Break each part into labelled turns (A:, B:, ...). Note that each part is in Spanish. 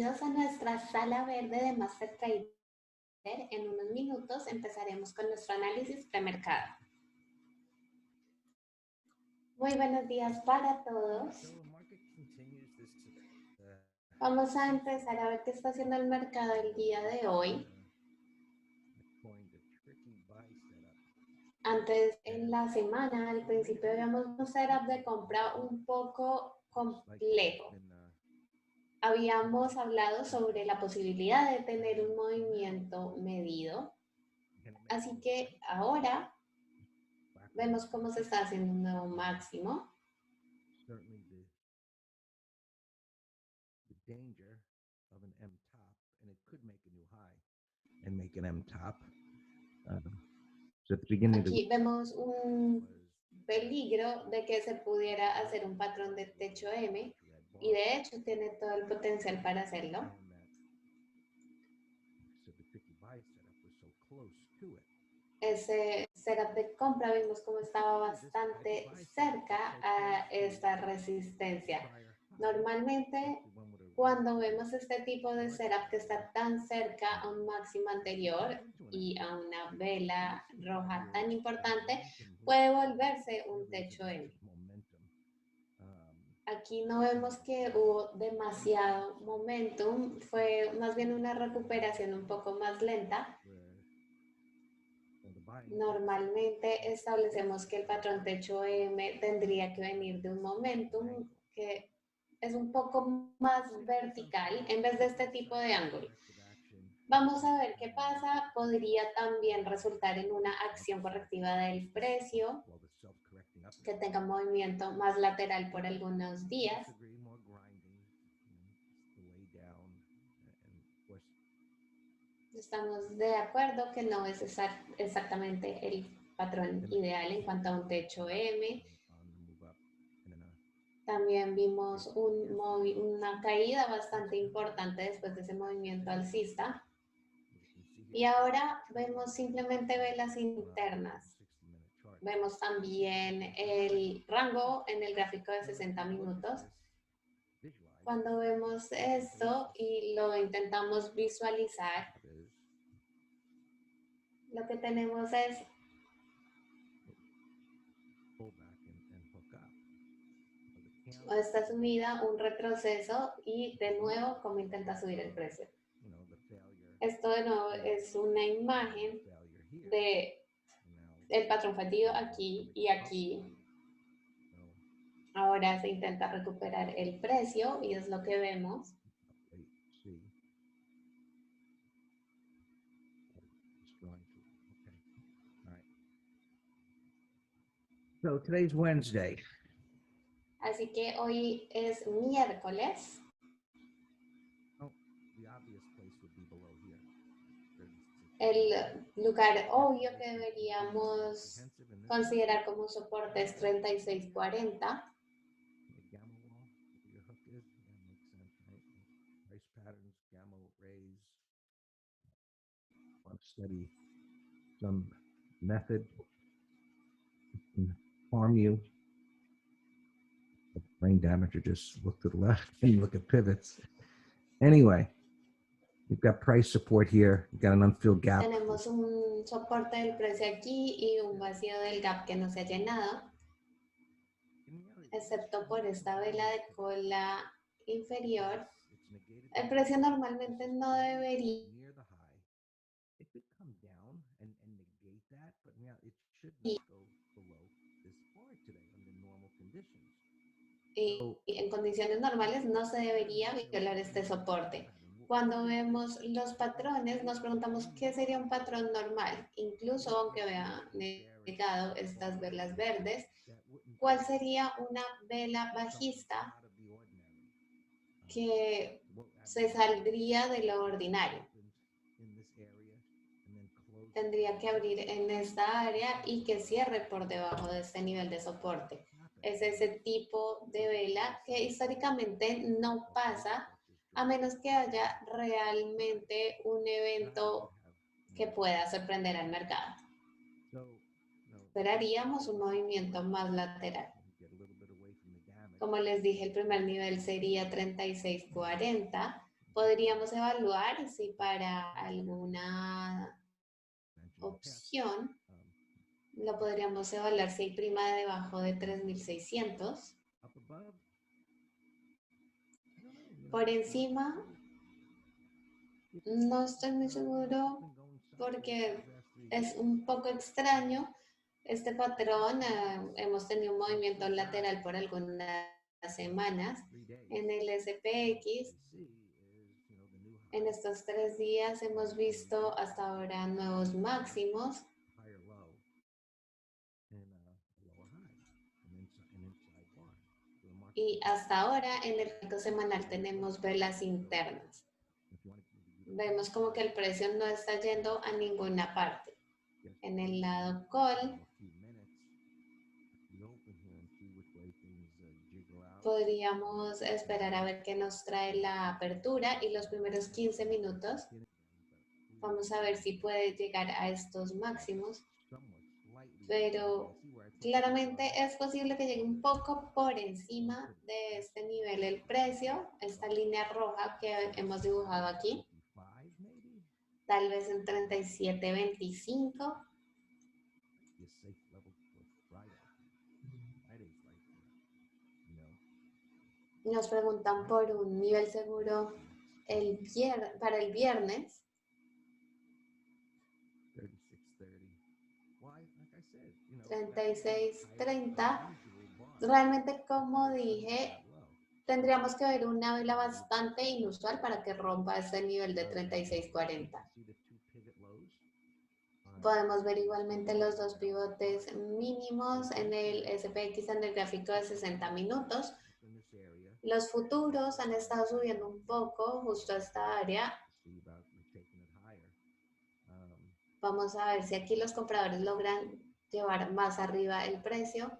A: bienvenidos a nuestra sala verde de Master Trader. En unos minutos empezaremos con nuestro análisis premercado. Muy buenos días para todos. Vamos a empezar a ver qué está haciendo el mercado el día de hoy. Antes, en la semana, al principio habíamos un setup de compra un poco complejo. Habíamos hablado sobre la posibilidad de tener un movimiento medido. Así que ahora vemos cómo se está haciendo un nuevo máximo. Aquí vemos un peligro de que se pudiera hacer un patrón de techo M y de hecho tiene todo el potencial para hacerlo. Ese setup de compra vimos como estaba bastante cerca a esta resistencia. Normalmente, cuando vemos este tipo de setup que está tan cerca a un máximo anterior y a una vela roja tan importante, puede volverse un techo M. Aquí no vemos que hubo demasiado momentum, fue más bien una recuperación un poco más lenta. Normalmente establecemos que el patrón techo M tendría que venir de un momentum que es un poco más vertical en vez de este tipo de ángulo. Vamos a ver qué pasa. Podría también resultar en una acción correctiva del precio que tenga movimiento más lateral por algunos días. Estamos de acuerdo que no es exactamente el patrón ideal en cuanto a un techo M. También vimos una caída bastante importante después de ese movimiento alcista. Y ahora vemos simplemente velas internas. Vemos también el rango en el gráfico de 60 minutos. Cuando vemos esto y lo intentamos visualizar, lo que tenemos es esta subida, un retroceso y de nuevo cómo intenta subir el precio. Esto de nuevo es una imagen de el patrón fallido aquí y aquí. Ahora se intenta recuperar el precio y es lo que vemos.
B: So today's Wednesday.
A: Así que hoy es miércoles. El lugar obvio que deberíamos considerar como soporte es 36.40.
B: Study some method harm you. Brain damage, or just look to the left and look at pivots. Anyway, you've got price support here. You've got an unfilled gap.
A: Tenemos un soporte del precio aquí y un vacío del gap que no se ha llenado, excepto por esta vela de cola inferior. El precio normalmente no debería y en condiciones normales no se debería violar este soporte. Cuando vemos los patrones, nos preguntamos qué sería un patrón normal, incluso aunque vea negado estas velas verdes, ¿cuál sería una vela bajista que se saldría de lo ordinario? Tendría que abrir en esta área y que cierre por debajo de este nivel de soporte. Es ese tipo de vela que históricamente no pasa a menos que haya realmente un evento que pueda sorprender al mercado. Esperaríamos un movimiento más lateral. Como les dije, el primer nivel sería 36.40. Podríamos evaluar si para alguna opción lo podríamos evaluar si hay prima debajo de 3.600. Por encima, no estoy muy seguro porque es un poco extraño este patrón. Hemos tenido un movimiento lateral por algunas semanas en el SPX. En estos 3 días hemos visto hasta ahora nuevos máximos. Y hasta ahora en el gráfico semanal tenemos velas internas. Vemos como que el precio no está yendo a ninguna parte. En el lado call podríamos esperar a ver qué nos trae la apertura y los primeros 15 minutos. Vamos a ver si puede llegar a estos máximos, pero claramente es posible que llegue un poco por encima de este nivel el precio, esta línea roja que hemos dibujado aquí, tal vez en 37.25. Nos preguntan por un nivel seguro para el viernes. 36.30. Realmente, como dije, tendríamos que ver una vela bastante inusual para que rompa ese nivel de 36.40. Podemos ver igualmente los dos pivotes mínimos en el SPX en el gráfico de 60 minutos. Los futuros han estado subiendo un poco justo a esta área. Vamos a ver si aquí los compradores logran llevar más arriba el precio.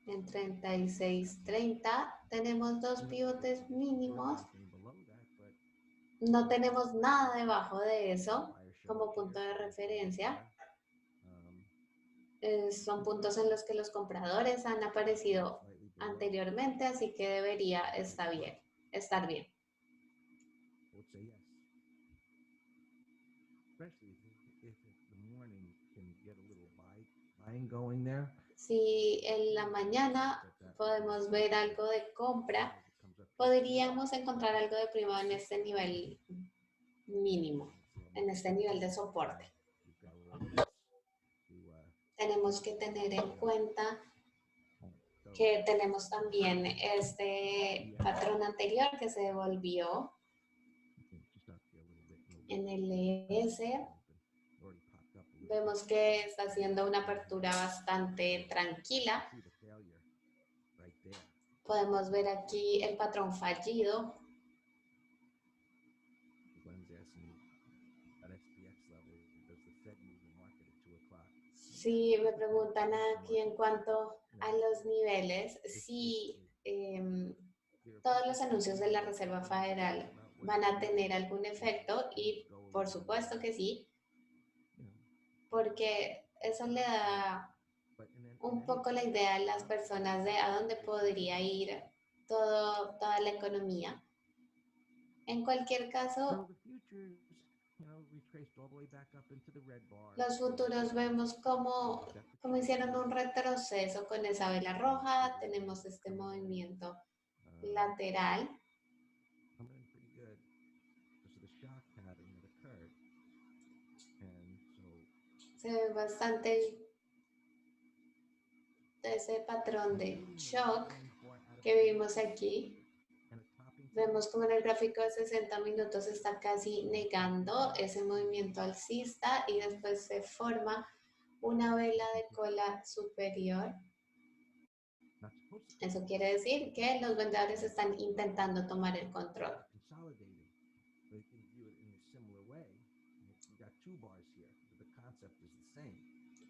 A: En 36.30 tenemos dos pivotes mínimos. No tenemos nada debajo de eso como punto de referencia. Son puntos en los que los compradores han aparecido anteriormente, así que debería estar bien. Si en la mañana podemos ver algo de compra, podríamos encontrar algo de prima en este nivel mínimo, en este nivel de soporte. Tenemos que tener en cuenta que tenemos también este patrón anterior que se devolvió en el ES. Vemos que está haciendo una apertura bastante tranquila. Podemos ver aquí el patrón fallido. Si me preguntan aquí en cuanto a los niveles, si todos los anuncios de la Reserva Federal van a tener algún efecto, y por supuesto que sí, porque eso le da un poco la idea a las personas de a dónde podría ir toda la economía. En cualquier caso, los futuros vemos como hicieron un retroceso con esa vela roja. Tenemos este movimiento lateral. Se ve bastante ese patrón de shock que vimos aquí. Vemos como en el gráfico de 60 minutos está casi negando ese movimiento alcista y después se forma una vela de cola superior. Eso quiere decir que los vendedores están intentando tomar el control.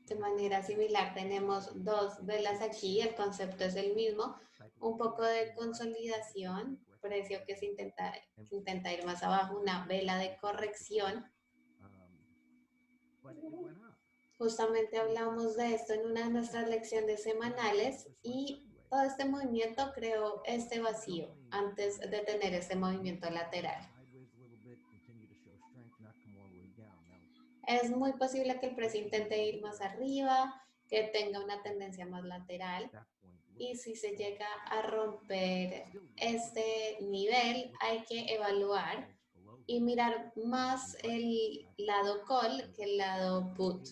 A: De manera similar tenemos dos velas aquí, el concepto es el mismo, un poco de consolidación, precio que se intenta ir más abajo, una vela de corrección. Justamente hablamos de esto en una de nuestras lecciones semanales y Todo este movimiento creó este vacío antes de tener este movimiento lateral. Es muy posible que el precio intente ir más arriba, que tenga una tendencia más lateral. Y si se llega a romper este nivel, hay que evaluar y mirar más el lado call que el lado put.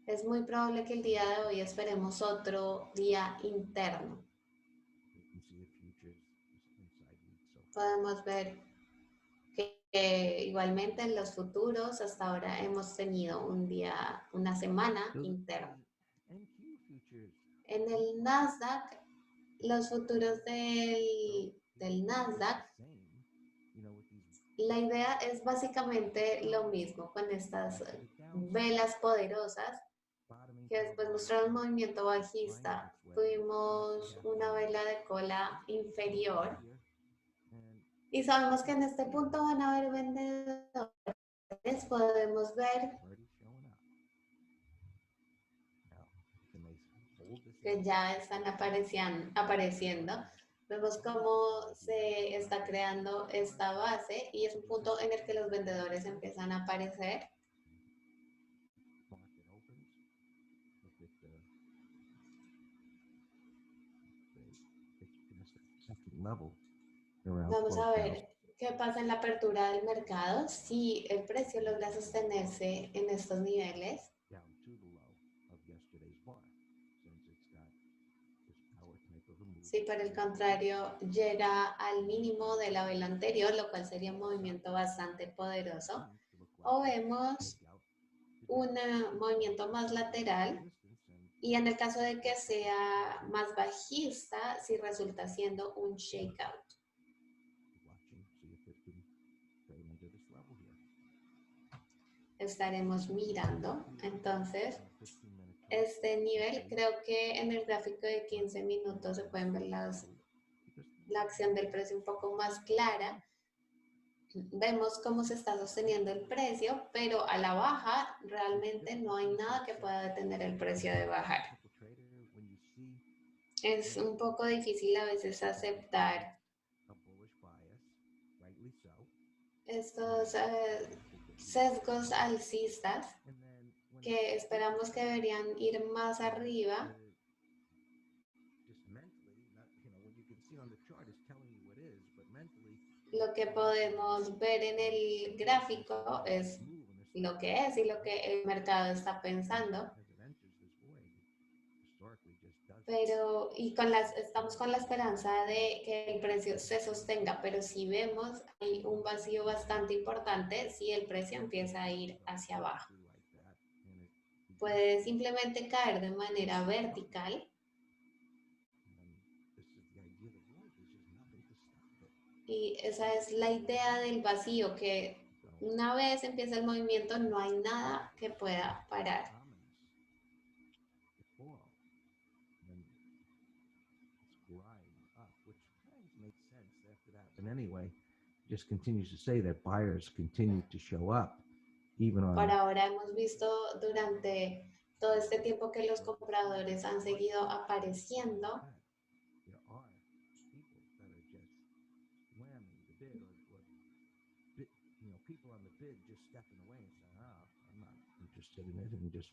A: Es muy probable que el día de hoy esperemos otro día interno. Podemos ver que igualmente en los futuros hasta ahora hemos tenido un día, una semana interna. En el Nasdaq, los futuros del Nasdaq, la idea es básicamente lo mismo con estas velas poderosas que después mostraron un movimiento bajista. Tuvimos una vela de cola inferior y sabemos que en este punto van a haber vendedores. Podemos ver que ya están apareciendo. Vemos cómo se está creando esta base y es un punto en el que los vendedores empiezan a aparecer. Vamos a ver qué pasa en la apertura del mercado, si el precio logra sostenerse en estos niveles. Si por el contrario llega al mínimo de la vela anterior, lo cual sería un movimiento bastante poderoso, o vemos un movimiento más lateral y en el caso de que sea más bajista, si resulta siendo un shakeout. Estaremos mirando entonces este nivel. Creo que en el gráfico de 15 minutos se pueden ver la acción del precio un poco más clara. Vemos cómo se está sosteniendo el precio, pero a la baja realmente no hay nada que pueda detener el precio de bajar. Es un poco difícil a veces aceptar estos sesgos alcistas que esperamos que deberían ir más arriba. Lo que podemos ver en el gráfico es lo que es y lo que el mercado está pensando. Pero, estamos con la esperanza de que el precio se sostenga, pero si vemos, hay un vacío bastante importante si el precio empieza a ir hacia abajo. Puede simplemente caer de manera vertical y esa es la idea del vacío, que una vez empieza el movimiento no hay nada que pueda parar.
B: Anyway, just continues to say that buyers continue to show up even on.
A: Por ahora hemos visto durante todo este tiempo que los compradores han seguido apareciendo.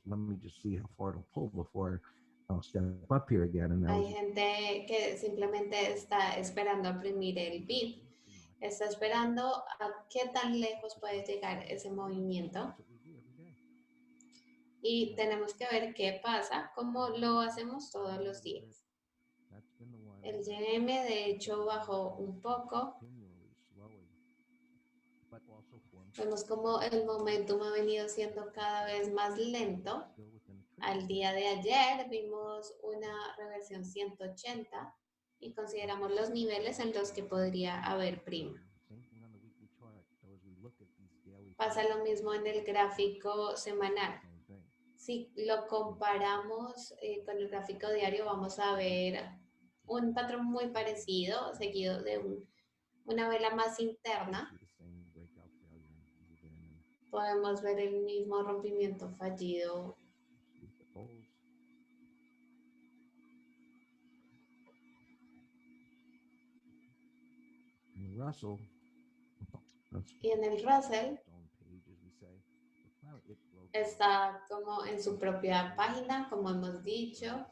B: Let me just see how far it'll pull before I'll step up here again. And
A: hay gente que simplemente está esperando a oprimir el bid, está esperando a qué tan lejos puede llegar ese movimiento. Y tenemos que ver qué pasa, como lo hacemos todos los días. El YM de hecho bajó un poco. Vemos como el momentum ha venido siendo cada vez más lento. Al día de ayer vimos una reversión 180 y consideramos los niveles en los que podría haber prima. Pasa lo mismo en el gráfico semanal. Si lo comparamos con el gráfico diario, vamos a ver un patrón muy parecido, seguido de una vela más interna. Podemos ver el mismo rompimiento fallido
B: Bulls. And Russell.
A: Y en el Russell está como en su propia página, como hemos dicho.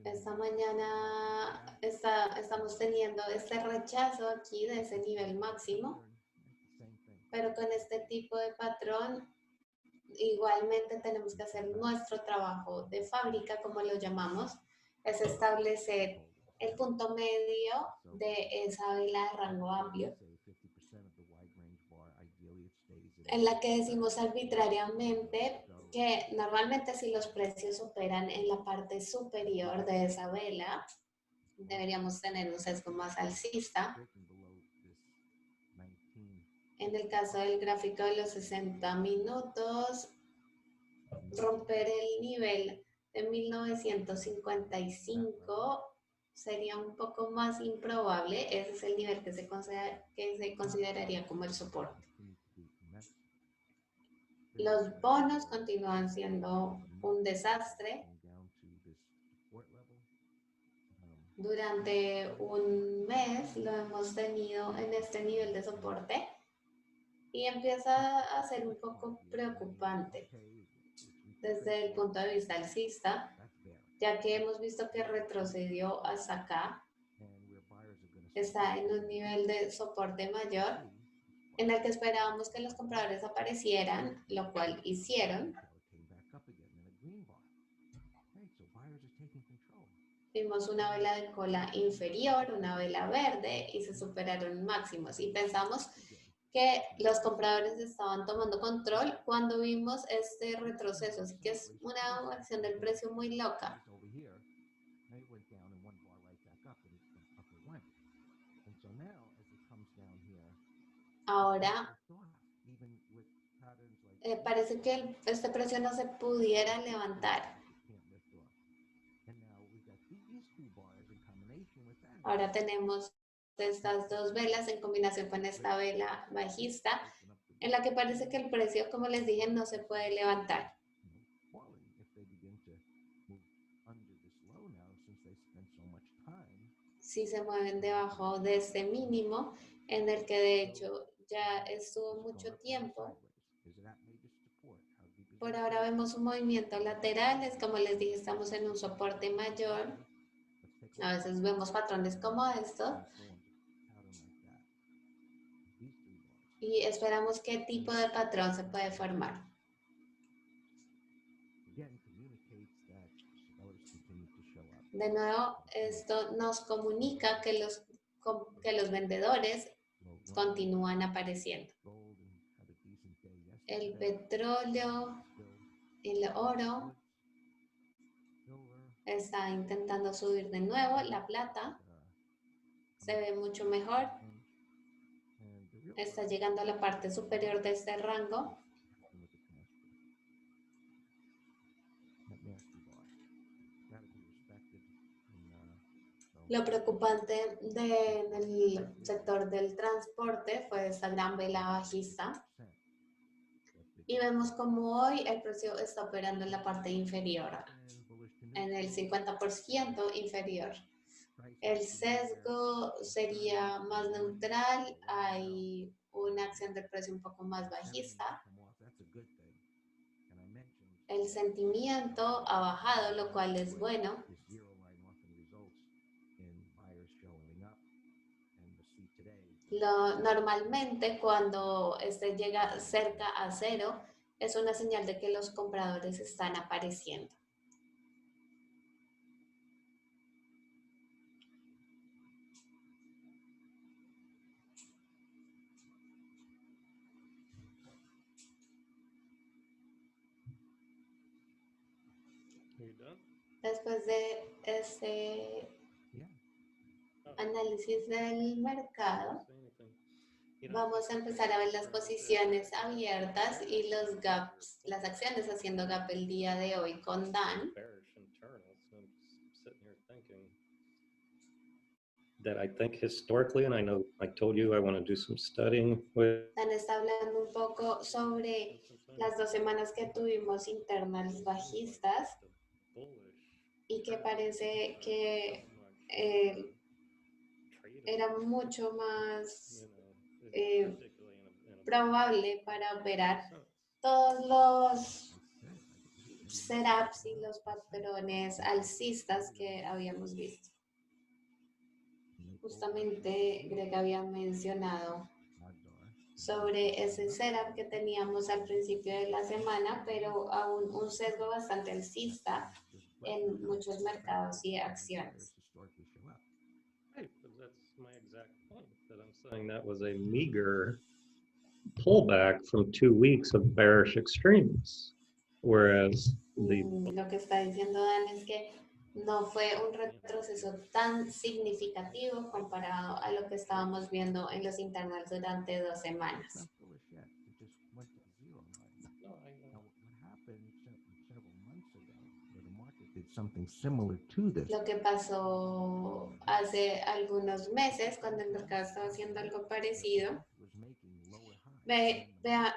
A: Esta mañana estamos teniendo este rechazo aquí de ese nivel máximo, pero con este tipo de patrón igualmente tenemos que hacer nuestro trabajo de fábrica, como lo llamamos, es establecer el punto medio de esa vela de rango amplio, en la que decimos arbitrariamente que normalmente si los precios operan en la parte superior de esa vela, deberíamos tener un sesgo más alcista. En el caso del gráfico de los 60 minutos, romper el nivel de 1955 sería un poco más improbable. Ese es el nivel que se consideraría como el soporte. Los bonos continúan siendo un desastre. Durante un mes lo hemos tenido en este nivel de soporte y empieza a ser un poco preocupante desde el punto de vista alcista, ya que hemos visto que retrocedió hasta acá. Está en un nivel de soporte mayor en el que esperábamos que los compradores aparecieran, lo cual hicieron. Vimos una vela de cola inferior, una vela verde y se superaron máximos y pensamos que los compradores estaban tomando control cuando vimos este retroceso, así que es una acción del precio muy loca. Ahora parece que este precio no se pudiera levantar. Ahora tenemos estas dos velas en combinación con esta vela bajista, en la que parece que el precio, como les dije, no se puede levantar. Si se mueven debajo de este mínimo, en el que de hecho ya estuvo mucho tiempo. Por ahora vemos un movimiento lateral, es como les dije, estamos en un soporte mayor. A veces vemos patrones como estos. Y esperamos qué tipo de patrón se puede formar. De nuevo, esto nos comunica que los vendedores continúan apareciendo. El petróleo, el oro está intentando subir de nuevo. La plata se ve mucho mejor. Está llegando a la parte superior de este rango. Lo preocupante del sector del transporte fue esta gran vela bajista. Y vemos como hoy el precio está operando en la parte inferior, en el 50% inferior. El sesgo sería más neutral, hay una acción de precio un poco más bajista. El sentimiento ha bajado, lo cual es bueno. Normalmente cuando este llega cerca a cero es una señal de que los compradores están apareciendo. Después de este análisis del mercado, vamos a empezar a ver las posiciones abiertas y los gaps, las acciones haciendo gap el día de hoy con Dan.
C: That I think historically, and I know I told you I want to do some studying with.
A: Dan está hablando un poco sobre las 2 semanas que tuvimos internals bajistas y que parece que era mucho más probable para operar todos los setups y los patrones alcistas que habíamos visto. Justamente Greg había mencionado sobre ese setup que teníamos al principio de la semana, pero aún un sesgo bastante alcista en muchos mercados y acciones.
C: Right, but that's my exact point, that I'm saying that was a meager pullback from 2 weeks of bearish extremes, whereas the
A: Lo que está diciendo Dan es que no fue un retroceso tan significativo comparado a lo que estábamos viendo en los internals durante 2 semanas. Lo que pasó hace algunos meses, cuando el mercado estaba haciendo algo parecido,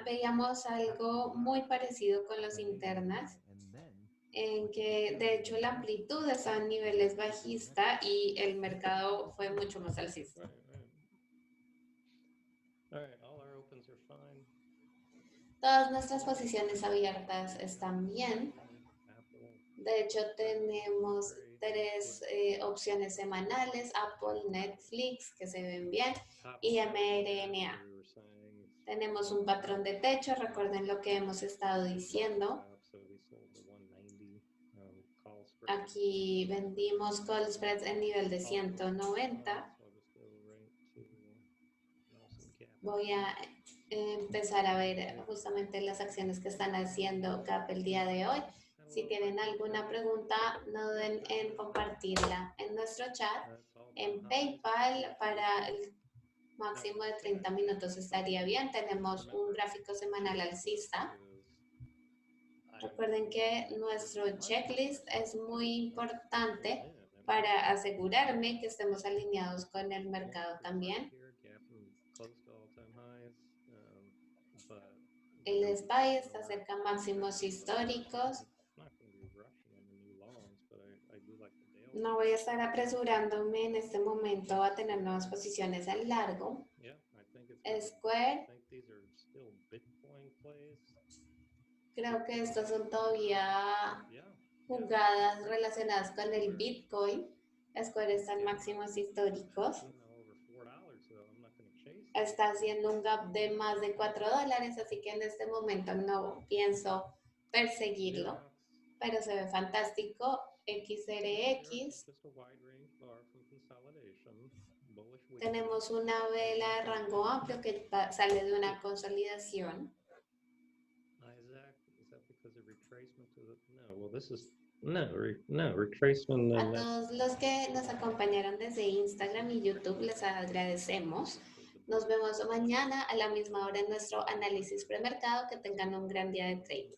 A: veíamos algo muy parecido con los internas, en que de hecho la amplitud estaba en niveles bajista y el mercado fue mucho más alcista.
C: all right, all our opens are fine.
A: Todas nuestras posiciones abiertas están bien. De hecho, tenemos 3 opciones semanales, Apple, Netflix, que se ven bien, y mRNA. Tenemos un patrón de techo, recuerden lo que hemos estado diciendo. Aquí vendimos call spreads en nivel de 190. Voy a empezar a ver justamente las acciones que están haciendo CAP el día de hoy. Si tienen alguna pregunta, no duden en compartirla en nuestro chat. En PayPal, para el máximo de 30 minutos estaría bien. Tenemos un gráfico semanal alcista. Recuerden que nuestro checklist es muy importante para asegurarme que estemos alineados con el mercado también. El SPY está cerca a máximos históricos. No voy a estar apresurándome en este momento a tener nuevas posiciones al largo. Square. Creo que estos son todavía jugadas relacionadas con el Bitcoin. Square está en máximos históricos. Está haciendo un gap de más de $4, así que en este momento no pienso perseguirlo, pero se ve fantástico. XRX. Tenemos una vela de rango amplio que sale de una consolidación. A todos los que nos acompañaron desde Instagram y YouTube les agradecemos. Nos vemos mañana a la misma hora en nuestro análisis premercado. Que tengan un gran día de trading.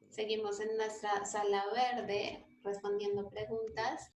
A: Seguimos en nuestra sala verde respondiendo preguntas.